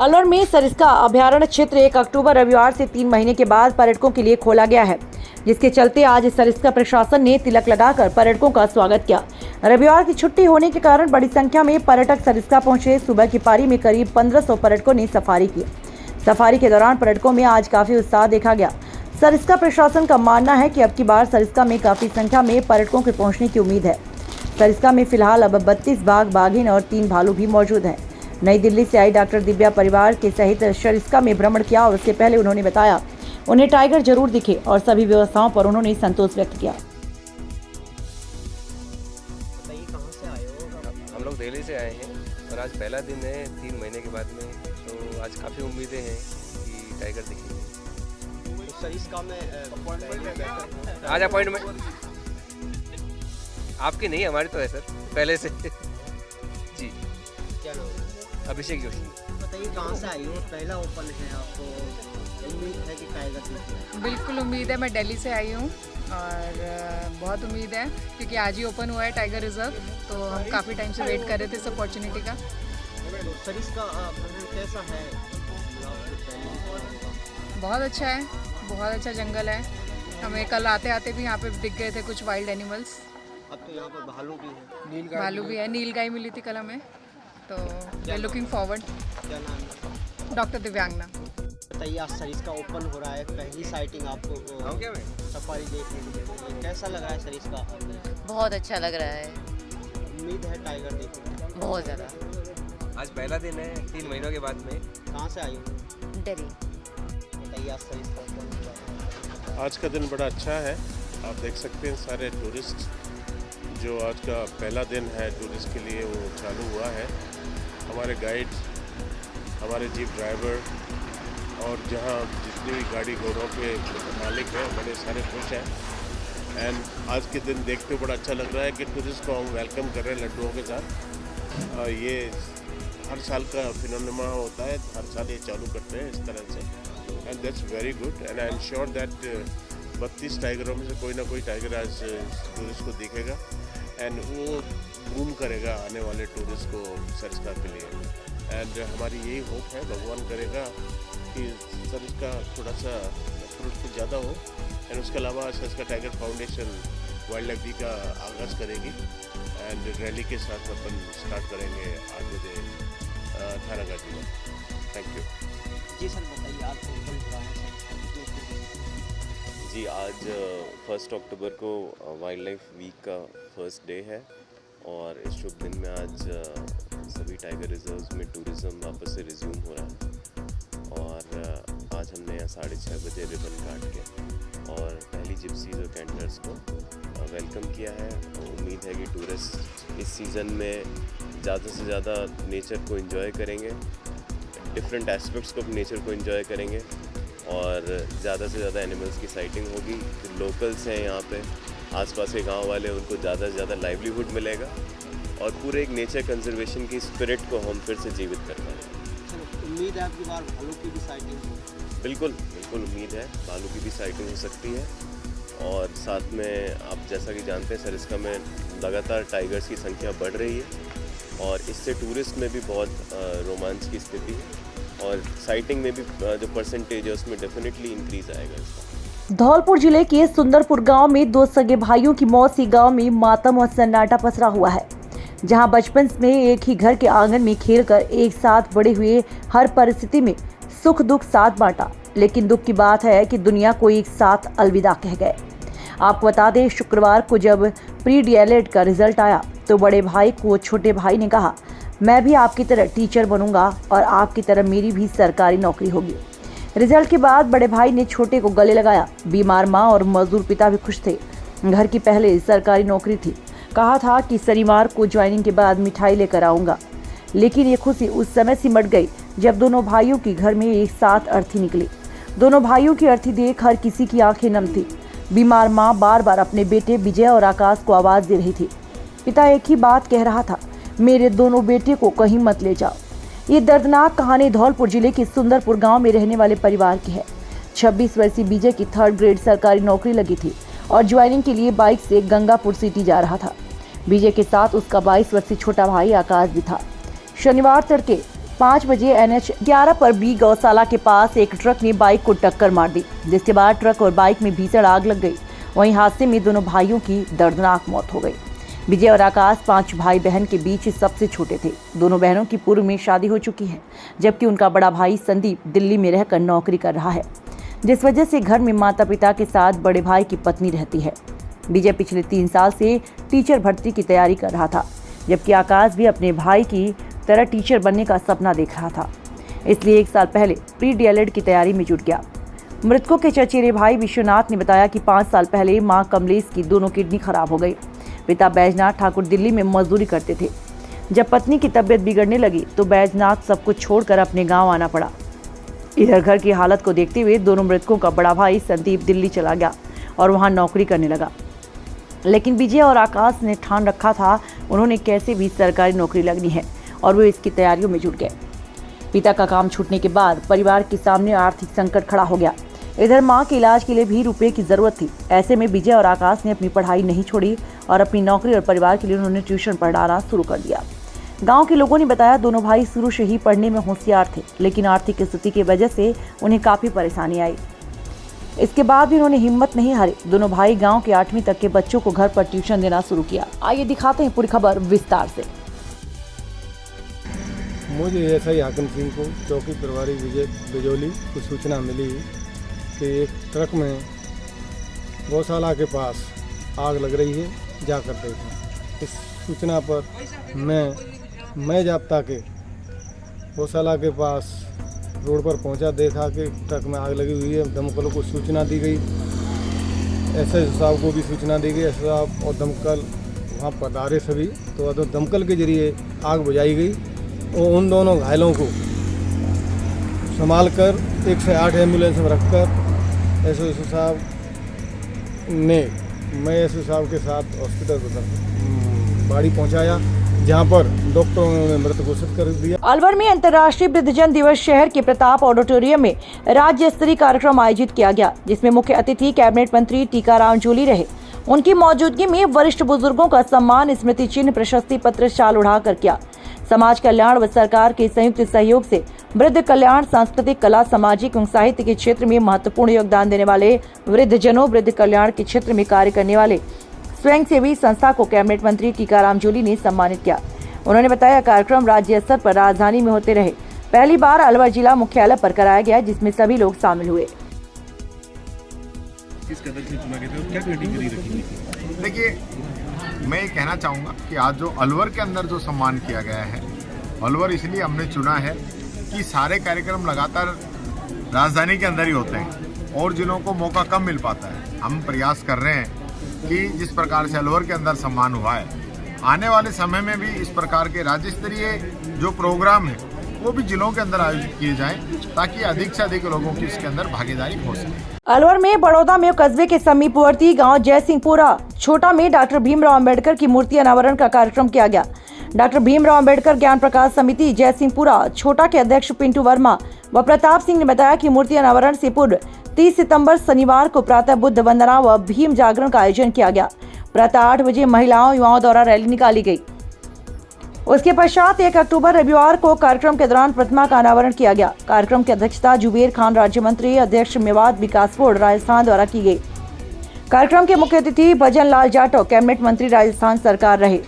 जालौर में सरिस्का अभयारण्य क्षेत्र 1 अक्टूबर रविवार से 3 महीने के बाद पर्यटकों के लिए खोला गया है, जिसके चलते आज सरिस्का प्रशासन ने तिलक लगाकर पर्यटकों का स्वागत किया। रविवार की छुट्टी होने के कारण बड़ी संख्या में पर्यटक सरिस्का पहुंचे। सुबह की पारी में करीब 1500 पर्यटकों ने सफारी की। सफारी के दौरान पर्यटकों में आज काफी उत्साह देखा गया। सरिस्का प्रशासन का मानना है कि अब की बार सरिस्का में काफी संख्या में पर्यटकों के पहुंचने की उम्मीद है। सरिस्का में फिलहाल अब 32 बाघ, बाघिन और 3 भालू भी मौजूद हैं। नई दिल्ली से आई डॉक्टर दिव्या परिवार के सहित सरिस्का में भ्रमण किया और उससे पहले उन्होंने बताया उन्हें टाइगर जरूर दिखे और सभी व्यवस्थाओं पर उन्होंने संतोष व्यक्त किया। बताइए कहाँ से आए हो? हम लोग दिल्ली से आए हैं और आज पहला दिन है 3 महीने के बाद में, तो आज काफ़ी उम्मीदें हैं कि टाइगर दिखेंगे। तो सरिस्का में आज अपॉइंटमेंट आपकी नहीं, हमारी तो है सर पहले से। जी, क्या नाम है? अभिषेक जोशी। बताइए कहाँ से आई हो? पहला ओपन है, आपको उम्मीद है कि टाइगर दिखेगा? बिल्कुल उम्मीद है। मैं दिल्ली से आई हूँ और बहुत उम्मीद है क्योंकि आज ही ओपन हुआ है टाइगर रिजर्व, तो हम काफ़ी टाइम से वेट कर रहे थे इस अपॉर्चुनिटी का। तो सरिस्का भ्रमण कैसा है? बहुत अच्छा है, बहुत अच्छा जंगल है। हमें कल आते आते भी यहाँ पे दिख गए थे कुछ वाइल्ड एनिमल्स। अब तो यहाँ पर भालू भी है, भालू भी है, नीलगाय मिली थी कल हमें, तो वी आर लुकिंग फॉरवर्ड। क्या नाम है? डॉक्टर दिव्यांगना। बताइए आज सरिस्का ओपन हो रहा है, पहली साइटिंग आपको सफारी देखने को मिली है। कैसा लग रहा है सरिस्का? बहुत अच्छा लग रहा है, उम्मीद है टाइगर देखने? बहुत ज़्यादा। आज पहला दिन है 3 महीनों के बाद में। कहाँ से आई हो? दिल्ली। बताइए आज सरिस्का ओपन हो रहा है। आज का दिन बड़ा अच्छा है। आप देख सकते हैं सारे टूरिस्ट, जो आज का पहला दिन है टूरिस्ट के लिए वो चालू हुआ है। हमारे गाइड, हमारे जीप ड्राइवर और जहाँ जितनी भी गाड़ी घोड़ों के मालिक हैं बड़े सारे खुश हैं। एंड आज के दिन देखते हुए बड़ा अच्छा लग रहा है कि टूरिस्ट को हम वेलकम कर रहे हैं लड्डुओं के साथ। ये हर साल का फिनोमेना होता है, हर साल ये चालू करते हैं इस तरह से, and that's very good. And I am sure that 32 टाइगरों में से कोई ना कोई टाइगर आज टूरिस्ट को दिखेगा एंड वो बूम करेगा आने वाले टूरिस्ट को सरिस्का के लिए। एंड हमारी यही होप है, भगवान करेगा कि सरिस्का थोड़ा सा फ्रूटफुल ज़्यादा हो। एंड उसके अलावा Sariska tiger foundation wild life week का आगाज़ करेगी एंड रैली के साथ अपन स्टार्ट करेंगे 8 बजे थानागाजी में। Thank you. जी सर, बताइए आज ओपन हो रहा है जी। आज 1 अक्टूबर को वाइल्ड लाइफ वीक का फर्स्ट डे है और इस शुभ दिन में आज सभी टाइगर रिजर्व्स में टूरिज़्म वापस से रिज्यूम हो रहा है। और आज हमने यहाँ 6:30 बजे रिबन काट के और पहली जिप्सीज और कैंटर्स को वेलकम किया है। उम्मीद है कि टूरिस्ट इस सीज़न में ज़्यादा से ज़्यादा नेचर को एंजॉय करेंगे, डिफरेंट एस्पेक्ट्स को नेचर को एंजॉय करेंगे और ज़्यादा से ज़्यादा एनिमल्स की साइटिंग होगी। जो लोकल्स हैं यहाँ पे, आसपास के गांव वाले, उनको ज़्यादा से ज़्यादा लाइवलीहुड मिलेगा और पूरे एक नेचर कंजर्वेशन की स्पिरिट को हम फिर से जीवित कर पाएंगे। उम्मीद है आपकी बार भालू की भी साइटिंग हो? बिल्कुल बिल्कुल उम्मीद है, भालू की भी साइटिंग हो सकती है। और साथ में आप जैसा कि जानते हैं सरिस्का में लगातार टाइगर्स की संख्या बढ़ रही है और इससे टूरिस्ट में भी बहुत रोमांच की स्थिति है और साइटिंग में भी जो परसेंटेज है उसमें डेफिनेटली इंक्रीज आएगा इसका। धौलपुर जिले के सुंदरपुर गांव में 2 सगे भाइयों की मौत से गांव में मातम और सन्नाटा पसरा हुआ है। जहां बचपन में एक ही घर के आंगन में खेलकर एक साथ बड़े हुए, हर परिस्थिति में सुख दुख साथ बांटा, लेकिन दुख की बात है कि दुनिया को एक साथ अलविदा कह गए। आपको बता दें, शुक्रवार को जब प्री डीएलएड का रिजल्ट आया तो बड़े भाई को छोटे भाई ने कहा, मैं भी आपकी तरह टीचर बनूंगा और आपकी तरह मेरी भी सरकारी नौकरी होगी। रिजल्ट के बाद बड़े भाई ने छोटे को गले लगाया। बीमार मां और मजदूर पिता भी खुश थे। घर की पहले सरकारी नौकरी थी। कहा था कि शनिवार को ज्वाइनिंग के बाद मिठाई लेकर आऊंगा, लेकिन ये खुशी उस समय सिमट गई जब दोनों भाइयों की घर में एक साथ अर्थी निकली। दोनों भाइयों की अर्थी देख हर किसी की आंखें नम थी। बीमार मां बार बार अपने बेटे विजय और आकाश को आवाज दे रही थी। पिता एक ही बात कह रहा था, मेरे दोनों बेटे को कहीं मत ले जाओ। ये दर्दनाक कहानी धौलपुर जिले के सुंदरपुर गांव में रहने वाले परिवार की है। 26 वर्षीय विजय की 3rd ग्रेड सरकारी नौकरी लगी थी और ज्वाइनिंग के लिए बाइक से गंगापुर सिटी जा रहा था। विजय के साथ उसका 22 वर्षीय छोटा भाई आकाश भी था। शनिवार तड़के 5 बजे NH 11 पर बी गौशाला के पास एक ट्रक ने बाइक को टक्कर मार दी, जिसके बाद ट्रक और बाइक में भीषण आग लग गई। वहीं हादसे में दोनों भाइयों की दर्दनाक मौत हो गई। विजय और आकाश 5 भाई बहन के बीच सबसे छोटे थे। दोनों बहनों की पूर्व में शादी हो चुकी है, जबकि उनका बड़ा भाई संदीप दिल्ली में रहकर नौकरी कर रहा है, जिस वजह से घर में माता पिता के साथ बड़े भाई की पत्नी रहती है। विजय पिछले 3 साल से टीचर भर्ती की तैयारी कर रहा था, जबकि आकाश भी अपने भाई की तरह टीचर बनने का सपना देख रहा था, इसलिए 1 साल पहले प्री DLED की तैयारी में जुट गया। मृतकों के चचेरे भाई विश्वनाथ ने बताया कि 5 साल पहले मां कमलेश की दोनों किडनी खराब हो गई। पिता बैजनाथ ठाकुर दिल्ली में मजदूरी करते थे। जब पत्नी की तबीयत बिगड़ने लगी तो बैजनाथ सब कुछ छोड़कर अपने गाँव आना पड़ा। इधर घर की हालत को देखते हुए दोनों मृतकों का बड़ा भाई संदीप दिल्ली चला गया और वहाँ नौकरी करने लगा, लेकिन विजय और आकाश ने ठान रखा था उन्होंने कैसे भी सरकारी नौकरी लगनी है और वो इसकी तैयारियों में जुट गए। पिता का काम छूटने के बाद परिवार के सामने आर्थिक संकट खड़ा हो गया। इधर मां के इलाज के लिए भी रुपए की जरूरत थी। ऐसे में विजय और आकाश ने अपनी पढ़ाई नहीं छोड़ी और अपनी नौकरी और परिवार के लिए उन्होंने ट्यूशन पढ़ाना शुरू कर दिया। गांव के लोगों ने बताया दोनों भाई शुरू से ही पढ़ने में होशियार थे, लेकिन आर्थिक स्थिति की वजह से उन्हें काफी परेशानी आई। इसके बाद भी उन्होंने हिम्मत नहीं हारी। दोनों भाई गांव के 8वीं तक के बच्चों को घर पर ट्यूशन देना शुरू किया। आइए दिखाते हैं पूरी खबर विस्तार से। मुझे SI हाकिम सिंह को चौकी प्रभारी विजय बिजोली को सूचना मिली कि एक ट्रक में गौशाला के पास आग लग रही है, जाकर देखा। इस सूचना पर मैं जाप्ता के गौशाला के पास रोड पर पहुंचा, देखा कि ट्रक में आग लगी हुई है। दमकल को सूचना दी गई, SI साहब को भी सूचना दी गई। SI साहब और दमकल वहाँ पधारे सभी, तो दमकल के जरिए आग बुझाई गई और उन दोनों घायलों को संभाल कर 108 एम्बुलेंस में रखकर SI साहब ने मैं SI साहब के साथ हॉस्पिटल बाड़ी पहुंचाया, जहां पर डॉक्टरों ने मृत घोषित कर दिया। अलवर में अंतर्राष्ट्रीय वृद्धजन दिवस शहर के प्रताप ऑडिटोरियम में राज्य स्तरीय कार्यक्रम आयोजित किया गया, जिसमें मुख्य अतिथि कैबिनेट मंत्री टीकाराम जूली रहे। उनकी मौजूदगी में वरिष्ठ बुजुर्गों का सम्मान स्मृति चिन्ह, प्रशस्ति पत्र, शाल उड़ाकर किया। समाज कल्याण व सरकार के संयुक्त सहयोग से वृद्ध कल्याण, सांस्कृतिक, कला, सामाजिक एवं साहित्य के क्षेत्र में महत्वपूर्ण योगदान देने वाले वृद्धजनों, वृद्ध कल्याण के क्षेत्र में कार्य करने वाले स्वयंसेवी संस्था को कैबिनेट मंत्री टीकाराम जूली ने सम्मानित किया। उन्होंने बताया कार्यक्रम राज्य स्तर पर राजधानी में होते रहे। पहली बार अलवर जिला मुख्यालय पर कराया गया, जिसमें सभी लोग शामिल हुए। किस कदर से चुना गया था और क्या कैटेगरी रखी गई थी? देखिए, मैं ये कहना चाहूँगा कि आज जो अलवर के अंदर जो सम्मान किया गया है, अलवर इसलिए हमने चुना है कि सारे कार्यक्रम लगातार राजधानी के अंदर ही होते हैं और जिन्हों को मौका कम मिल पाता है। हम प्रयास कर रहे हैं कि जिस प्रकार से अलवर के अंदर सम्मान हुआ है, आने वाले समय में भी इस प्रकार के राज्य स्तरीय जो प्रोग्राम है वो भी जिलों के अंदर आयोजित किए जाएं, ताकि अधिक से अधिक लोगों की इसके अंदर भागीदारी हो सके। अलवर में बड़ौदा में कस्बे के समीपवर्ती गांव जयसिंहपुरा छोटा में डॉक्टर भीमराव अंबेडकर की मूर्ति अनावरण का कार्यक्रम किया गया। डॉक्टर भीमराव अंबेडकर ज्ञान प्रकाश समिति जयसिंहपुरा छोटा के अध्यक्ष पिंटू वर्मा व प्रताप सिंह ने बताया कि मूर्ति अनावरण से पूर्व 30 सितंबर शनिवार को प्रातः बुद्ध वंदना व भीम जागरण का आयोजन किया गया। प्रातः 8 बजे महिलाओं युवाओं द्वारा रैली निकाली गई। उसके पश्चात 1 अक्टूबर रविवार को कार्यक्रम के दौरान प्रतिमा का अनावरण किया गया। कार्यक्रम की अध्यक्षता जुबेर खान राज्य मंत्री अध्यक्ष मेवात विकास बोर्ड राजस्थान द्वारा की गई। कार्यक्रम के मुख्य अतिथि भजन लाल जाटव कैबिनेट मंत्री राजस्थान सरकार रहे।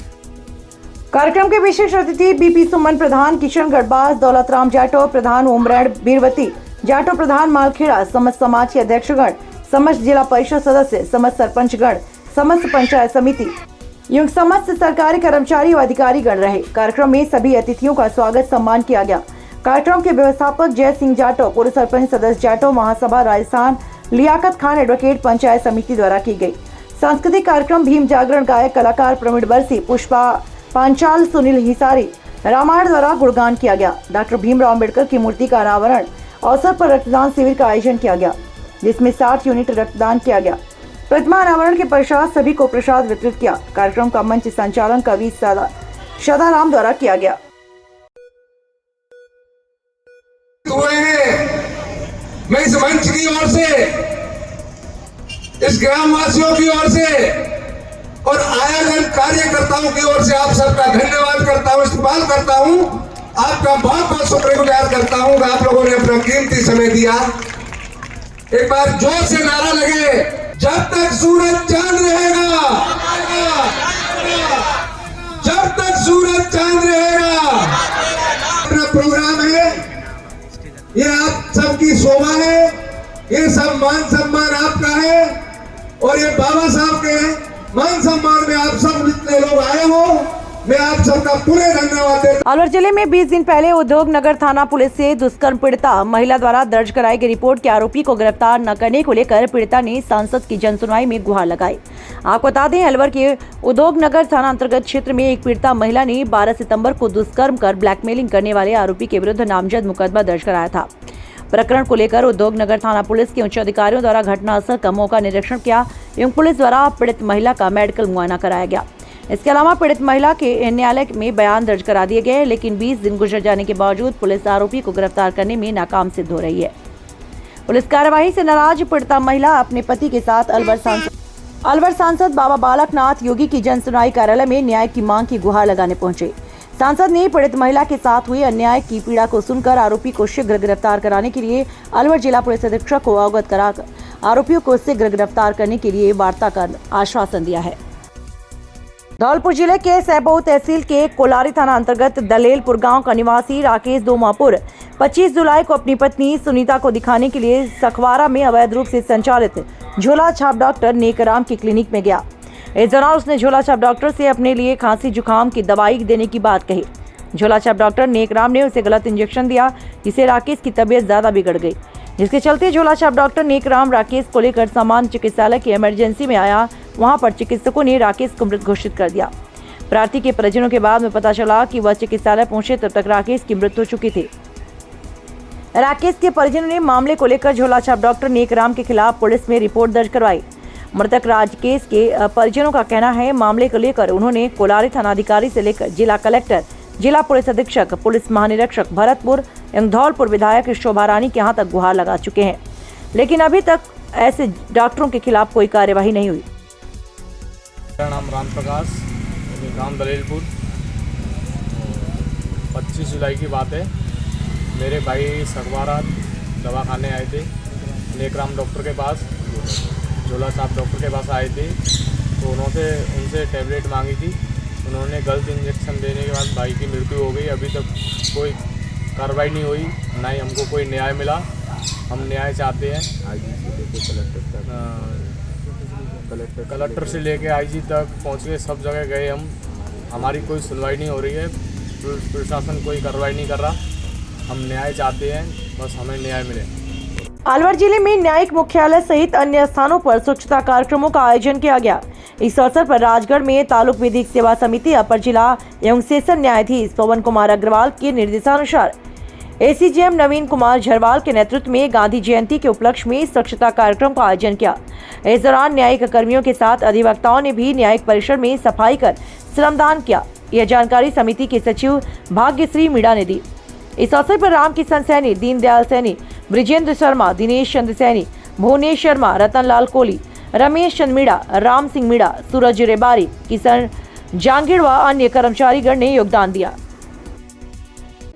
कार्यक्रम के विशेष अतिथि BP सुमन प्रधान, किशन गढ़बाज, दौलतराम जाटव प्रधान, ओमरैण बीरवती जाटव प्रधान, मालखेड़ा समस्त समाज के अध्यक्षगण, समस्त जिला परिषद सदस्य, समस्त सरपंचगण, समस्त पंचायत समिति एवं समस्त सरकारी कर्मचारी व अधिकारी गण रहे। कार्यक्रम में सभी अतिथियों का स्वागत सम्मान किया गया। कार्यक्रम के व्यवस्थापक जय सिंह जाटव, पूर्व सरपंच सदस्य जाटव, महासभा राजस्थान लियाकत खान एडवोकेट पंचायत समिति द्वारा की गई। सांस्कृतिक कार्यक्रम भीम जागरण गायक कलाकार प्रवीण बरसी, पुष्पा पांचाल, सुनील हिसारी, रामायण द्वारा गुणगान किया गया। डॉक्टर भीमराव अंबेडकर की मूर्ति का अनावरण अवसर पर रक्तदान शिविर का आयोजन किया गया, जिसमें 60 यूनिट रक्तदान किया गया। प्रतिमा अनावरण के पश्चात सभी को प्रसाद वितरित किया। कार्यक्रम का मंच संचालन कवि सदाराम द्वारा किया गया। मैं इस मंच की ओर से, इस ग्रामवासियों की ओर से और आयोजन कार्यकर्ताओं की ओर से आप सबका धन्यवाद करता हूं, इस्तेमाल करता हूं। आपका बहुत बहुत शुक्रगुजार करता हूं कि आप लोगों ने अपना कीमती समय दिया। एक बार जोर से नारा लगे, जब तक सूरज चांद रहेगा, जब तक सूरज चांद रहेगा। अपना प्रोग्राम है, ये आप सबकी शोभा है, ये सब मान सम्मान आपका है और ये बाबा साहब के मान सम्मान में आप सब जितने लोग आए हो, मैं आप सबका पूरे धन्यवाद देता। अलवर जिले में 20 दिन पहले उद्योग नगर थाना पुलिस से दुष्कर्म पीड़िता महिला द्वारा दर्ज कराई गई रिपोर्ट के आरोपी को गिरफ्तार न करने को लेकर पीड़िता ने सांसद की जनसुनवाई में गुहार लगाई। आपको बता दें, अलवर के उद्योग नगर थाना अंतर्गत क्षेत्र में एक पीड़िता महिला ने 12 सितंबर को दुष्कर्म कर ब्लैकमेलिंग करने वाले आरोपी के विरुद्ध नामजद मुकदमा दर्ज कराया था। प्रकरण को लेकर उद्योग नगर थाना पुलिस के उच्च अधिकारियों द्वारा घटनास्थल का मौका निरीक्षण किया एवं पुलिस द्वारा पीड़ित महिला का मेडिकल मुआयना कराया गया। इसके अलावा पीड़ित महिला के न्यायालय में बयान दर्ज करा दिए गए, लेकिन 20 दिन गुजर जाने के बावजूद पुलिस आरोपी को गिरफ्तार करने में नाकाम सिद्ध हो रही है। पुलिस कार्यवाही से नाराज पीड़िता महिला अपने पति के साथ अलवर सांसद बाबा बालकनाथ योगी की जनसुनवाई कार्यालय में न्याय की मांग की गुहार लगाने पहुंचे। सांसद ने पीड़ित महिला के साथ हुए अन्याय की पीड़ा को सुनकर आरोपी को शीघ्र गिरफ्तार कराने के लिए अलवर जिला पुलिस अधीक्षक को अवगत कराकर आरोपियों को शीघ्र गिरफ्तार करने के लिए वार्ता कर आश्वासन दिया है। धौलपुर जिले के सैबऊ तहसील के कोलारी थाना अंतर्गत दलेलपुर गांव का निवासी राकेश दोमापुर 25 जुलाई को अपनी पत्नी सुनीता को दिखाने के लिए सखवारा में अवैध रूप से संचालित झोला छाप डॉक्टर नेकराम की क्लिनिक में गया। इस दौरान उसने झोला छाप डॉक्टर से अपने लिए खांसी जुकाम की दवाई देने की बात कही। झोला छाप डॉक्टर नेकराम ने उसे गलत इंजेक्शन दिया, जिससे राकेश की तबीयत ज्यादा बिगड़ गई, जिसके चलते झोला छाप डॉक्टर नेकराम राकेश को लेकर सामान्य चिकित्सालय की इमरजेंसी में आया। वहां पर चिकित्सकों ने राकेश को मृत घोषित कर दिया। प्रार्थी के परिजनों के बाद में पता चला कि वह चिकित्सालय पहुंचे तब तक राकेश की मृत्यु हो चुकी थी। राकेश के परिजनों ने मामले को लेकर झोला छाप डॉक्टर नेकराम के खिलाफ पुलिस में रिपोर्ट दर्ज करवाई। मृतक राकेश के परिजनों का कहना है, मामले को लेकर उन्होंने कोलारी थानाधिकारी से लेकर जिला कलेक्टर, जिला पुलिस अधीक्षक, पुलिस महानिरीक्षक भरतपुर एवं धौलपुर विधायक शोभा रानी के यहाँ तक गुहार लगा चुके हैं, लेकिन अभी तक ऐसे डॉक्टरों के खिलाफ कोई कार्यवाही नहीं हुई। मेरा नाम राम प्रकाश, गांव दलेलपुर। 25 जुलाई की बात है, मेरे भाई सगवारा दवा खाने आए थे, नेकराम डॉक्टर के पास, झोला छाप डॉक्टर के पास आए थे। तो उनसे टैबलेट मांगी थी, उन्होंने गलत इंजेक्शन देने के बाद भाई की मृत्यु हो गई। अभी तक कोई कार्रवाई नहीं हुई, ना ही हमको कोई न्याय मिला। हम न्याय चाहते हैं। कलेक्टर से लेके आईजी तक पहुँच गए, सब जगह गए हम, हमारी कोई सुनवाई नहीं हो रही है। प्रशासन कोई कार्रवाई नहीं कर रहा। हम न्याय चाहते हैं, बस हमें न्याय मिले। अलवर जिले में न्यायिक मुख्यालय सहित अन्य स्थानों पर स्वच्छता कार्यक्रमों का आयोजन किया गया। इस अवसर पर राजगढ़ में तालुक विधिक सेवा समिति अपर जिला एवं सेशन न्यायाधीश पवन कुमार अग्रवाल के निर्देशानुसार एसीजेएम नवीन कुमार झरवाल के नेतृत्व में गांधी जयंती के उपलक्ष्य में स्वच्छता कार्यक्रम का आयोजन किया। इस दौरान न्यायिक कर्मियों के साथ अधिवक्ताओं ने भी न्यायिक परिसर में सफाई कर श्रमदान किया। यह जानकारी समिति के सचिव भाग्यश्री मीणा ने दी। इस अवसर पर रामकिशन सैनी, दीनदयाल सैनी, ब्रिजेंद्र शर्मा, दिनेश चंद्र सैनी, भुवनेश शर्मा, रतनलाल कोहली, रमेश चंद मीणा, राम सिंह मीणा, सूरज रेबारी, किशन जांगीर व अन्य कर्मचारीगण ने योगदान दिया।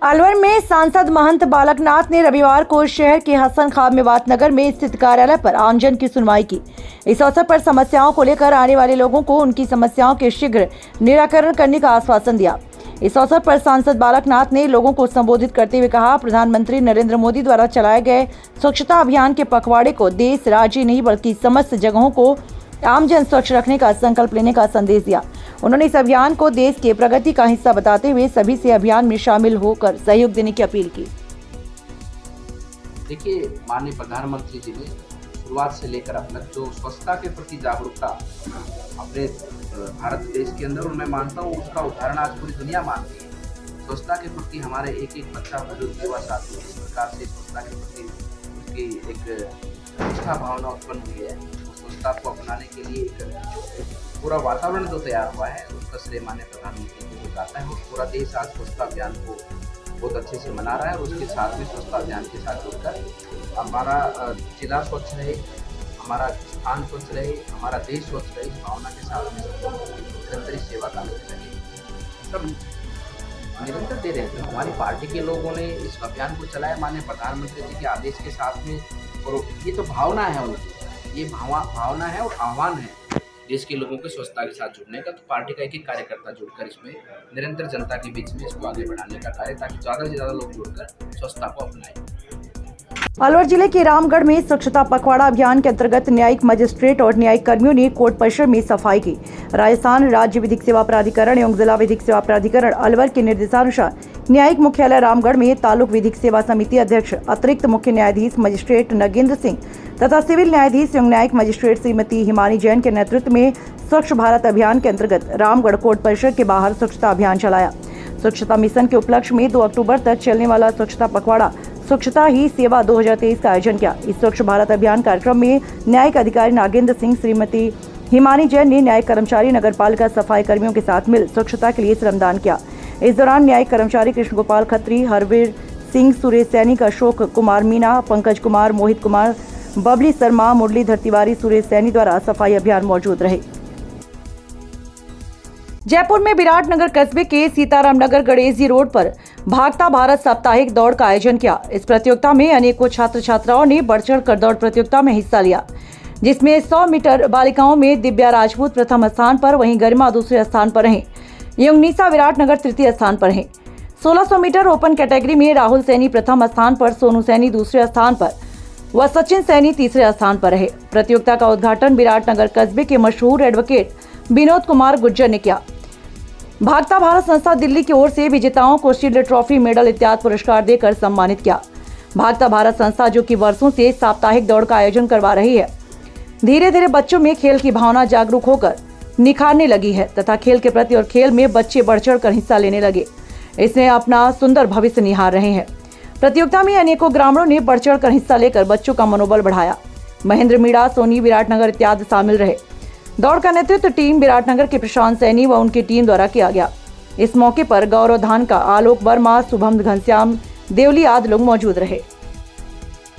अलवर में सांसद महंत बालकनाथ ने रविवार को शहर के हसन खां मेवात नगर में स्थित कार्यालय पर आमजन की सुनवाई की। इस अवसर पर समस्याओं को लेकर आने वाले लोगों को उनकी समस्याओं के शीघ्र निराकरण करने का आश्वासन दिया। इस अवसर पर सांसद बालकनाथ ने लोगों को संबोधित करते हुए कहा, प्रधानमंत्री नरेंद्र मोदी द्वारा चलाए गए स्वच्छता अभियान के पखवाड़े को देश, राज्य नहीं बल्कि समस्त जगहों को आमजन स्वच्छ रखने का संकल्प लेने का संदेश दिया। उन्होंने इस अभियान को देश के प्रगति का हिस्सा बताते हुए सभी से अभियान में शामिल होकर सहयोग देने की अपील की। देखिए, माननीय प्रधानमंत्री जी ने शुरुआत से लेकर अपना जो स्वच्छता के प्रति जागरूकता अपने भारत देश के अंदर, और मैं मानता हूँ उसका उदाहरण आज पूरी दुनिया मानती है। स्वच्छता के प्रति हमारे एक एक बच्चा, बुजुर्ग, युवा साथी इस प्रकार से स्वच्छता के प्रति उसकी एक निष्ठा भावना उत्पन्न हुई है। स्वच्छता को अपनाने के लिए एक पूरा वातावरण जो तैयार हुआ है, उसका श्रेय माननीय प्रधानमंत्री जी को जाता है। और पूरा देश आज स्वच्छता अभियान को बहुत अच्छे से मना रहा है, और उसके साथ में स्वच्छता अभियान के साथ जुड़कर हमारा जिला स्वच्छ रहे, हमारा स्थान स्वच्छ रहे, हमारा देश स्वच्छ रहे, इस भावना के साथ में निरंतर सेवा करने लगे। सब निरंतर दे रहे थे। हमारी पार्टी के लोगों ने इस अभियान को चलाया माननीय प्रधानमंत्री जी के आदेश के साथ में, और ये तो भावना है उनकी, ये भावना है और आह्वान है देश के लोगों के स्वच्छता के साथ जुड़ने का। तो पार्टी का एक कार्यकर्ता जुड़कर इसमें निरंतर जनता के बीच में इसको आगे बढ़ाने का कार्य, ताकि ज़्यादा से ज़्यादा लोग जुड़कर स्वच्छता को अपनाएं। अलवर जिले के रामगढ़ में स्वच्छता पखवाड़ा अभियान के अंतर्गत न्यायिक मजिस्ट्रेट और न्यायिक कर्मियों ने कोर्ट परिसर में सफाई की। राजस्थान राज्य विधिक सेवा प्राधिकरण एवं जिला विधिक सेवा प्राधिकरण अलवर के निर्देशानुसार न्यायिक मुख्यालय रामगढ़ में तालुक विधिक सेवा समिति अध्यक्ष अतिरिक्त मुख्य न्यायाधीश मजिस्ट्रेट नगेंद्र सिंह तथा सिविल न्यायाधीश एवं न्यायिक मजिस्ट्रेट श्रीमती हिमानी जैन के नेतृत्व में स्वच्छ भारत अभियान के अंतर्गत रामगढ़ कोर्ट परिसर के बाहर स्वच्छता अभियान चलाया। स्वच्छता मिशन के उपलक्ष्य में 2 अक्टूबर तक चलने वाला स्वच्छता पखवाड़ा स्वच्छता ही सेवा 2023 का आयोजन किया। इस स्वच्छ भारत अभियान कार्यक्रम में न्यायिक अधिकारी नागेंद्र सिंह, श्रीमती हिमानी जैन ने न्यायिक कर्मचारी, नगरपालिका सफाई कर्मियों के साथ मिल स्वच्छता के लिए श्रमदान किया। इस दौरान न्यायिक कर्मचारी कृष्ण गोपाल खत्री, हरवीर सिंह, सुरेश सैनिक, अशोक कुमार मीना, पंकज कुमार, मोहित कुमार, बबली शर्मा, मुरलीधर तिवारी, सुरेश सैनी द्वारा सफाई अभियान मौजूद रहे। जयपुर में विराटनगर कस्बे के सीताराम नगर गणेश जी रोड पर भागता भारत साप्ताहिक दौड़ का आयोजन किया। इस प्रतियोगिता में अनेकों छात्र छात्राओं ने बढ़ चढ़ कर दौड़ प्रतियोगिता में हिस्सा लिया, जिसमें 100 मीटर बालिकाओं में दिव्या राजपूत प्रथम स्थान पर, वहीं गरिमा दूसरे स्थान पर रहे एवं निशा विराटनगर तृतीय स्थान पर रहे। 1600 मीटर ओपन कैटेगरी में राहुल सैनी प्रथम स्थान पर, सोनू सैनी दूसरे स्थान पर व सचिन सैनी तीसरे स्थान पर रहे। प्रतियोगिता का उद्घाटन विराटनगर कस्बे के मशहूर एडवोकेट विनोद कुमार गुज्जर ने किया। भागता भारत संस्था दिल्ली की ओर से विजेताओं को शील्ड, ट्रॉफी, मेडल इत्यादि पुरस्कार देकर सम्मानित किया। भागता भारत संस्था जो कि वर्षों से साप्ताहिक दौड़ का आयोजन करवा रही है, धीरे धीरे बच्चों में खेल की भावना जागरूक होकर निखारने लगी है तथा खेल के प्रति और खेल में बच्चे बढ़ चढ़ कर हिस्सा लेने लगे। इसमें अपना सुंदर भविष्य निहार रहे हैं। प्रतियोगिता में अनेकों ग्रामीणों ने बढ़ चढ़ कर हिस्सा लेकर बच्चों का मनोबल बढ़ाया। महेंद्र मीणा, सोनी विराटनगर इत्यादि शामिल रहे। दौड़ का नेतृत्व टीम विराटनगर के प्रशांत सैनी व उनकी टीम द्वारा किया गया। इस मौके पर गौरव धान का, आलोक वर्मा, शुभम घनश्याम, देवली आदि लोग मौजूद रहे।